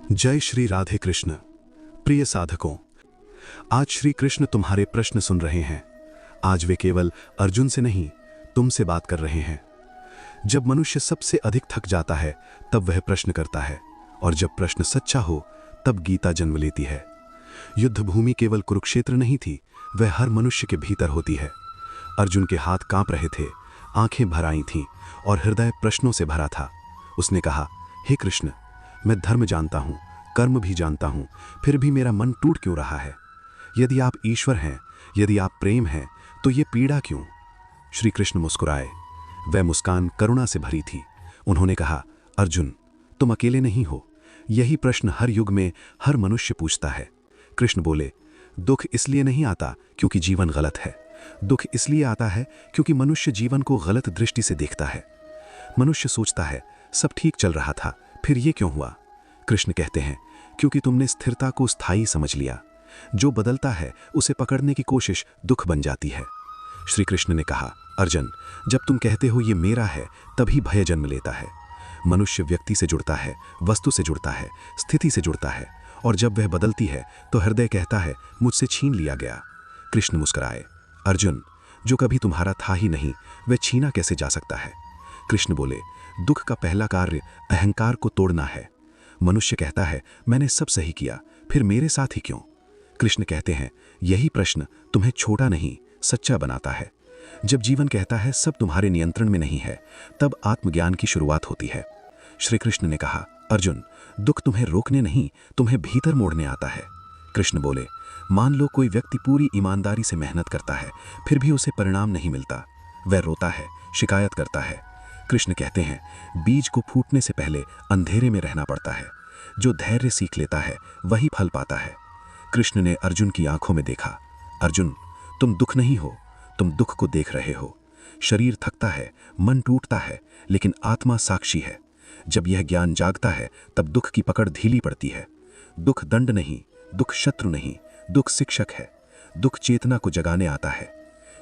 जय श्री राधे कृष्ण। प्रिय साधकों, आज श्री कृष्ण तुम्हारे प्रश्न सुन रहे हैं। आज वे केवल अर्जुन से नहीं, तुमसे बात कर रहे हैं। जब मनुष्य सबसे अधिक थक जाता है तब वह प्रश्न करता है, और जब प्रश्न सच्चा हो तब गीता जन्म लेती है। युद्ध भूमि केवल कुरुक्षेत्र नहीं थी, वह हर मनुष्य के भीतर होती है। अर्जुन के हाथ कांप रहे थे, आंखें भर आई थीं और हृदय प्रश्नों से भरा था। उसने कहा, हे कृष्ण, मैं धर्म जानता हूं, कर्म भी जानता हूं, फिर भी मेरा मन टूट क्यों रहा है? यदि आप ईश्वर हैं, यदि आप प्रेम हैं, तो ये पीड़ा क्यों? श्री कृष्ण मुस्कुराए। वह मुस्कान करुणा से भरी थी। उन्होंने कहा, अर्जुन, तुम अकेले नहीं हो। यही प्रश्न हर युग में हर मनुष्य पूछता है। कृष्ण बोले, दुख इसलिए नहीं आता क्योंकि जीवन गलत है। दुख इसलिए आता है क्योंकि मनुष्य जीवन को गलत दृष्टि से देखता है। मनुष्य सोचता है सब ठीक चल रहा था, फिर ये क्यों हुआ? कृष्ण कहते हैं, क्योंकि तुमने स्थिरता को स्थायी समझ लिया। जो बदलता है उसे पकड़ने की कोशिश दुख बन जाती है। श्री कृष्ण ने कहा, अर्जुन, जब तुम कहते हो ये मेरा है, तभी भय जन्म लेता है। मनुष्य व्यक्ति से जुड़ता है, वस्तु से जुड़ता है, स्थिति से जुड़ता है, और जब वह बदलती है तो हृदय कहता है मुझसे छीन लिया गया। कृष्ण मुस्कुराए। अर्जुन, जो कभी तुम्हारा था ही नहीं, वह छीना कैसे जा सकता है? कृष्ण बोले, दुख का पहला कार्य अहंकार को तोड़ना है। मनुष्य कहता है मैंने सब सही किया, फिर मेरे साथ ही क्यों? कृष्ण कहते हैं, यही प्रश्न तुम्हें छोटा नहीं, सच्चा बनाता है। जब जीवन कहता है सब तुम्हारे नियंत्रण में नहीं है, तब आत्मज्ञान की शुरुआत होती है। श्री कृष्ण ने कहा, अर्जुन, दुख तुम्हें रोकने नहीं, तुम्हें भीतर मोड़ने आता है। कृष्ण बोले, मान लो कोई व्यक्ति पूरी ईमानदारी से मेहनत करता है, फिर भी उसे परिणाम नहीं मिलता। वह रोता है, शिकायत करता है। कृष्ण कहते हैं, बीज को फूटने से पहले अंधेरे में रहना पड़ता है। जो धैर्य सीख लेता है वही फल पाता है। कृष्ण ने अर्जुन की आंखों में देखा। अर्जुन, तुम दुख नहीं हो, तुम दुख को देख रहे हो। शरीर थकता है, मन टूटता है, लेकिन आत्मा साक्षी है। जब यह ज्ञान जागता है तब दुख की पकड़ ढीली पड़ती है। दुख दंड नहीं, दुख शत्रु नहीं, दुख शिक्षक है। दुख चेतना को जगाने आता है।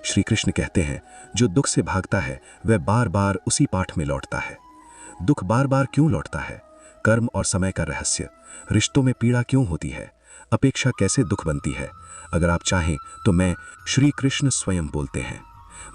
श्री कृष्ण कहते हैं, जो दुख से भागता है वह बार बार उसी पाठ में लौटता है। दुख बार बार क्यों लौटता है? कर्म और समय का रहस्य। रिश्तों में पीड़ा क्यों होती है? अपेक्षा कैसे दुख बनती है? अगर आप चाहें तो मैं, श्री कृष्ण स्वयं बोलते हैं,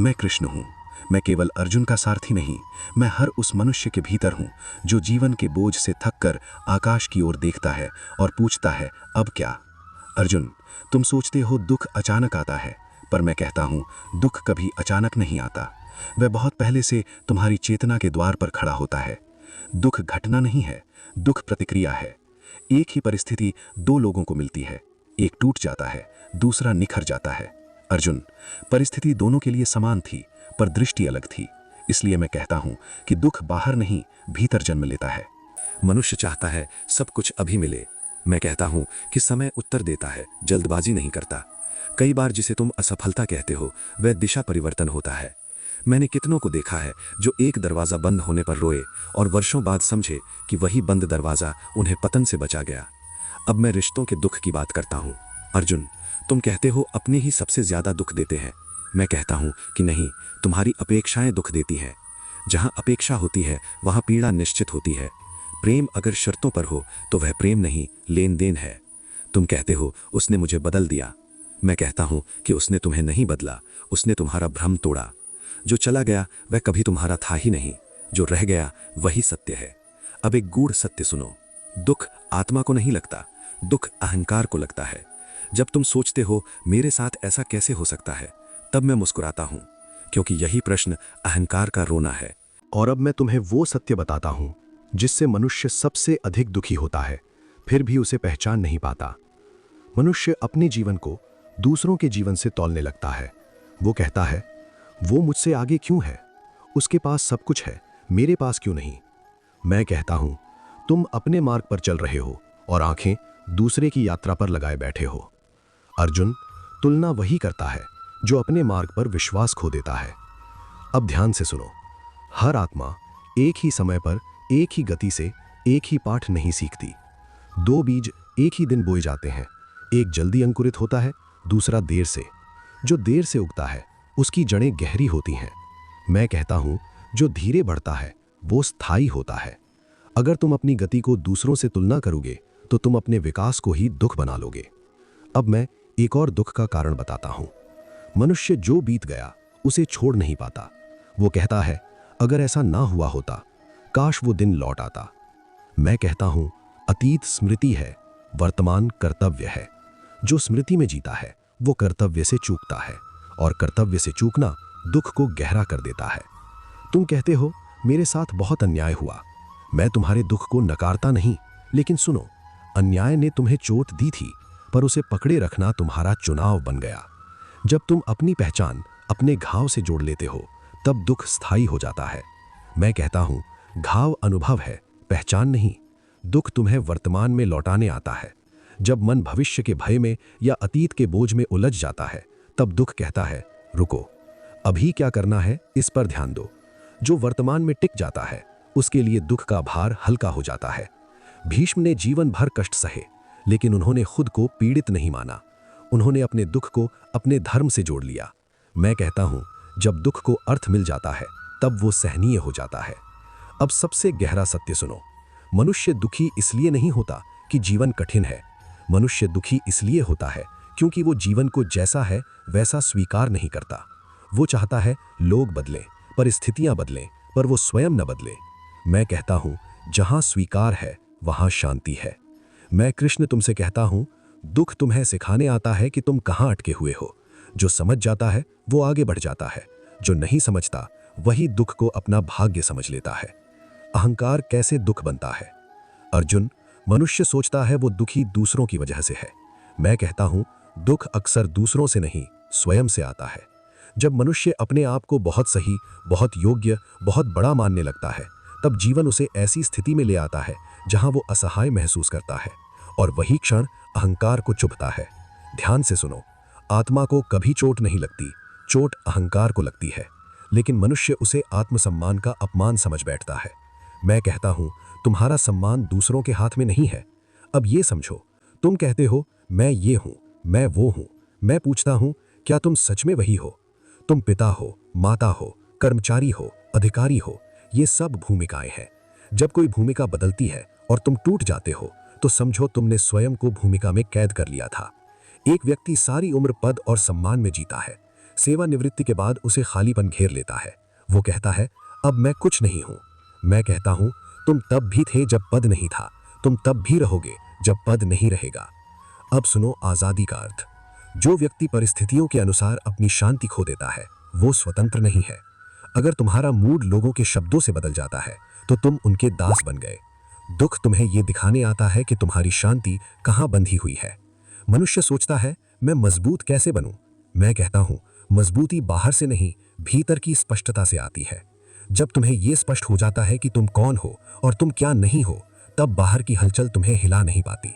मैं कृष्ण हूँ। मैं केवल अर्जुन का सारथी नहीं, मैं हर उस मनुष्य के भीतर हूँ जो जीवन के बोझ से थककर आकाश की ओर देखता है और पूछता है, अब क्या? अर्जुन, तुम सोचते हो दुख अचानक आता है, पर मैं कहता हूं, दुख कभी अचानक नहीं आता। वह बहुत पहले से तुम्हारी चेतना के द्वार पर खड़ा होता है। दुख घटना नहीं है, दुख प्रतिक्रिया है। एक ही परिस्थिति दो लोगों को मिलती है, एक टूट जाता है, दूसरा निखर जाता है। अर्जुन, परिस्थिति दोनों के लिए समान थी, पर दृष्टि अलग थी। इसलिए मैं कहता हूं कि दुख बाहर नहीं, भीतर जन्म लेता है। मनुष्य चाहता है सब कुछ अभी मिले। मैं कहता हूं कि समय उत्तर देता है, जल्दबाजी नहीं करता। कई बार जिसे तुम असफलता कहते हो वह दिशा परिवर्तन होता है। मैंने कितनों को देखा है जो एक दरवाज़ा बंद होने पर रोए और वर्षों बाद समझे कि वही बंद दरवाज़ा उन्हें पतन से बचा गया। अब मैं रिश्तों के दुख की बात करता हूँ। अर्जुन, तुम कहते हो अपने ही सबसे ज़्यादा दुख देते हैं। मैं कहता हूँ कि नहीं, तुम्हारी अपेक्षाएं दुख देती हैं। जहाँ अपेक्षा होती है वहाँ पीड़ा निश्चित होती है। प्रेम अगर शर्तों पर हो तो वह प्रेम नहीं, लेन देन है। तुम कहते हो उसने मुझे बदल दिया। मैं कहता हूं कि उसने तुम्हें नहीं बदला, उसने तुम्हारा भ्रम तोड़ा। जो चला गया वह कभी तुम्हारा था ही नहीं, जो रह गया वही सत्य है। अब एक गूढ़ सत्य सुनो, दुख आत्मा को नहीं लगता, दुख अहंकार को लगता है। जब तुम सोचते हो मेरे साथ ऐसा कैसे हो सकता है, तब मैं मुस्कुराता हूं, क्योंकि यही प्रश्न अहंकार का रोना है। और अब मैं तुम्हें वो सत्य बताता हूं जिससे मनुष्य सबसे अधिक दुखी होता है, फिर भी उसे पहचान नहीं पाता। मनुष्य अपने जीवन को दूसरों के जीवन से तौलने लगता है। वो कहता है, वो मुझसे आगे क्यों है? उसके पास सब कुछ है, मेरे पास क्यों नहीं? मैं कहता हूं, तुम अपने मार्ग पर चल रहे हो और आंखें दूसरे की यात्रा पर लगाए बैठे हो। अर्जुन, तुलना वही करता है जो अपने मार्ग पर विश्वास खो देता है। अब ध्यान से सुनो, हर आत्मा एक ही समय पर एक ही गति से एक ही पाठ नहीं सीखती। दो बीज एक ही दिन बोए जाते हैं, एक जल्दी अंकुरित होता है, दूसरा देर से। जो देर से उगता है उसकी जड़ें गहरी होती हैं। मैं कहता हूं, जो धीरे बढ़ता है वो स्थायी होता है। अगर तुम अपनी गति को दूसरों से तुलना करोगे तो तुम अपने विकास को ही दुख बना लोगे। अब मैं एक और दुख का कारण बताता हूं। मनुष्य जो बीत गया उसे छोड़ नहीं पाता। वो कहता है, अगर ऐसा ना हुआ होता, काश वो दिन लौट आता। मैं कहता हूं, अतीत स्मृति है, वर्तमान कर्तव्य है। जो स्मृति में जीता है वो कर्तव्य से चूकता है, और कर्तव्य से चूकना दुख को गहरा कर देता है। तुम कहते हो, मेरे साथ बहुत अन्याय हुआ। मैं तुम्हारे दुख को नकारता नहीं, लेकिन सुनो, अन्याय ने तुम्हें चोट दी थी, पर उसे पकड़े रखना तुम्हारा चुनाव बन गया। जब तुम अपनी पहचान अपने घाव से जोड़ लेते हो, तब दुख स्थायी हो जाता है। मैं कहता हूं, घाव अनुभव है, पहचान नहीं। दुख तुम्हें वर्तमान में लौटाने आता है। जब मन भविष्य के भय में या अतीत के बोझ में उलझ जाता है, तब दुख कहता है, रुको, अभी क्या करना है इस पर ध्यान दो। जो वर्तमान में टिक जाता है उसके लिए दुख का भार हल्का हो जाता है। भीष्म ने जीवन भर कष्ट सहे, लेकिन उन्होंने खुद को पीड़ित नहीं माना। उन्होंने अपने दुख को अपने धर्म से जोड़ लिया। मैं कहता हूं, जब दुख को अर्थ मिल जाता है तब वो सहनीय हो जाता है। अब सबसे गहरा सत्य सुनो, मनुष्य दुखी इसलिए नहीं होता कि जीवन कठिन है। मनुष्य दुखी इसलिए होता है क्योंकि वो जीवन को जैसा है वैसा स्वीकार नहीं करता। वो चाहता है लोग बदलें, परिस्थितियां बदलें, पर वो स्वयं न बदले। मैं कहता हूं, जहां स्वीकार है वहां शांति है। मैं कृष्ण तुमसे कहता हूं, दुख तुम्हें सिखाने आता है कि तुम कहां अटके हुए हो। जो समझ जाता है वो आगे बढ़ जाता है, जो नहीं समझता वही दुख को अपना भाग्य समझ लेता है। अहंकार कैसे दुख बनता है? अर्जुन, मनुष्य सोचता है वो दुखी दूसरों की वजह से है। मैं कहता हूं, दुख अक्सर दूसरों से नहीं, स्वयं से आता है। जब मनुष्य अपने आप को बहुत सही, बहुत योग्य, बहुत बड़ा मानने लगता है, तब जीवन उसे ऐसी स्थिति में ले आता है जहां वो असहाय महसूस करता है, और वही क्षण अहंकार को चुभता है। ध्यान से सुनो, आत्मा को कभी चोट नहीं लगती, चोट अहंकार को लगती है, लेकिन मनुष्य उसे आत्मसम्मान का अपमान समझ बैठता है। मैं कहता हूं, तुम्हारा सम्मान दूसरों के हाथ में नहीं है। अब ये समझो, तुम कहते हो मैं ये हूं, मैं वो हूं। मैं पूछता हूं, क्या तुम सच में वही हो? तुम पिता हो, माता हो, कर्मचारी हो, अधिकारी हो, ये सब भूमिकाएं हैं। जब कोई भूमिका बदलती है और तुम टूट जाते हो, तो समझो तुमने स्वयं को भूमिका में कैद कर लिया था। एक व्यक्ति सारी उम्र पद और सम्मान में जीता है। सेवानिवृत्ति के बाद उसे खालीपन घेर लेता है। वो कहता है, अब मैं कुछ नहीं हूं। मैं कहता हूं, तुम तब भी थे जब पद नहीं था, तुम तब भी रहोगे जब पद नहीं रहेगा। अब सुनो आजादी का अर्थ। जो व्यक्ति परिस्थितियों के अनुसार अपनी शांति खो देता है, वो स्वतंत्र नहीं है। अगर तुम्हारा मूड लोगों के शब्दों से बदल जाता है, तो तुम उनके दास बन गए। दुख तुम्हें यह दिखाने आता है कि तुम्हारी शांति कहां बंधी हुई है। मनुष्य सोचता है, मैं मजबूत कैसे बनूं? मैं कहता हूं, मजबूती बाहर से नहीं, भीतर की स्पष्टता से आती है। जब तुम्हें यह स्पष्ट हो जाता है कि तुम कौन हो और तुम क्या नहीं हो, तब बाहर की हलचल तुम्हें हिला नहीं पाती।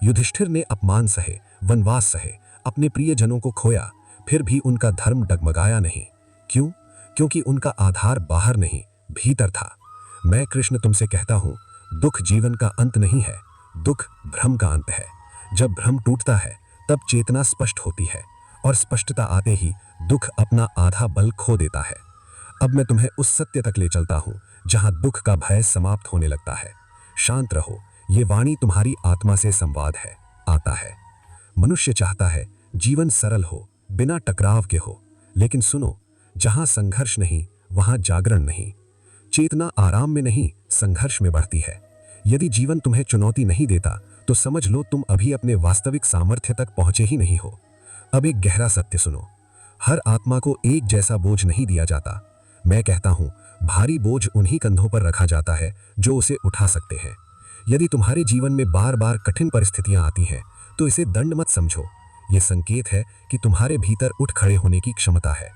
युधिष्ठिर ने अपमान सहे, वनवास सहे, अपने प्रियजनों को खोया, फिर भी उनका धर्म डगमगाया नहीं। क्यों? क्योंकि उनका आधार बाहर नहीं, भीतर था। मैं कृष्ण तुमसे कहता हूं, दुख जीवन का अंत नहीं है, दुख भ्रम का अंत है। जब भ्रम टूटता है तब चेतना स्पष्ट होती है, और स्पष्टता आते ही दुख अपना आधा बल खो देता है। अब मैं तुम्हें उस सत्य तक ले चलता हूं जहां दुख का भय समाप्त होने लगता है। शांत रहो, ये वाणी तुम्हारी आत्मा से संवाद है, आता है। मनुष्य चाहता है जीवन सरल हो, बिना टकराव के हो, लेकिन सुनो, जहां संघर्ष नहीं वहां जागरण नहीं। चेतना आराम में नहीं, संघर्ष में बढ़ती है। यदि जीवन तुम्हें चुनौती नहीं देता, तो समझ लो तुम अभी अपने वास्तविक सामर्थ्य तक पहुंचे ही नहीं हो। अब एक गहरा सत्य सुनो, हर आत्मा को एक जैसा बोझ नहीं दिया जाता। मैं कहता हूं, भारी बोझ उन्हीं कंधों पर रखा जाता है जो उसे उठा सकते हैं। यदि तुम्हारे जीवन में बार बार कठिन परिस्थितियां आती हैं, तो इसे दंड मत समझो। यह संकेत है कि तुम्हारे भीतर उठ खड़े होने की क्षमता है।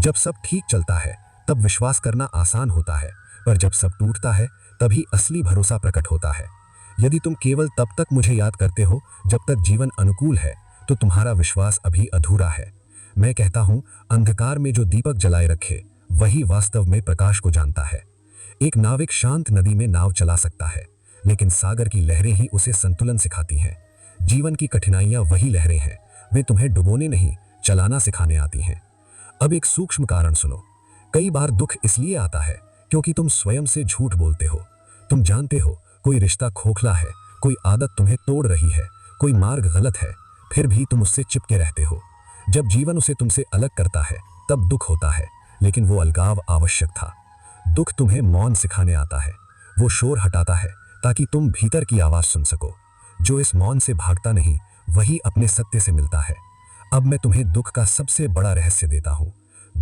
जब सब ठीक चलता है तब विश्वास करना आसान होता है, पर जब सब टूटता है तभी असली भरोसा प्रकट होता है। यदि तुम केवल तब तक मुझे याद करते हो जब तक जीवन अनुकूल है, तो तुम्हारा विश्वास अभी अधूरा है। मैं कहता हूं, अंधकार में जो दीपक जलाए रखे वही वास्तव में प्रकाश को जानता है। एक नाविक शांत नदी में नाव चला सकता है, लेकिन सागर की लहरें ही उसे संतुलन सिखाती हैं। जीवन की कठिनाइयां वही लहरें हैं, वे तुम्हें डुबोने नहीं, चलाना सिखाने आती हैं। अब एक सूक्ष्म कारण सुनो, कई बार दुख इसलिए आता है क्योंकि तुम स्वयं से झूठ बोलते हो। तुम जानते हो कोई रिश्ता खोखला है, कोई आदत तुम्हें तोड़ रही है, कोई मार्ग गलत है, फिर भी तुम उससे चिपके रहते हो। जब जीवन उसे तुमसे अलग करता है तब दुख होता है, लेकिन वो अलगाव आवश्यक था। दुख तुम्हें मौन सिखाने आता है, वो शोर हटाता है ताकि तुम भीतर की आवाज सुन सको। जो इस मौन से भागता नहीं वही अपने सत्य से मिलता है। अब मैं तुम्हें दुख का सबसे बड़ा रहस्य देता हूं।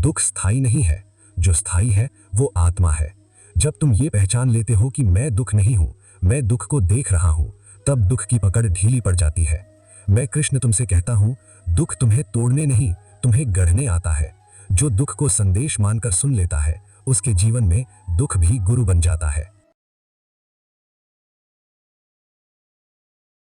दुख स्थायी नहीं है, जो स्थायी है वो आत्मा है। जब तुम ये पहचान लेते हो कि मैं दुख नहीं हूं, मैं दुख को देख रहा हूं, तब दुख की पकड़ ढीली पड़ जाती है। मैं कृष्ण तुमसे कहता हूं, दुख तुम्हें तोड़ने नहीं, तुम्हें गढ़ने आता है। जो दुख को संदेश मानकर सुन लेता है, उसके जीवन में दुख भी गुरु बन जाता है।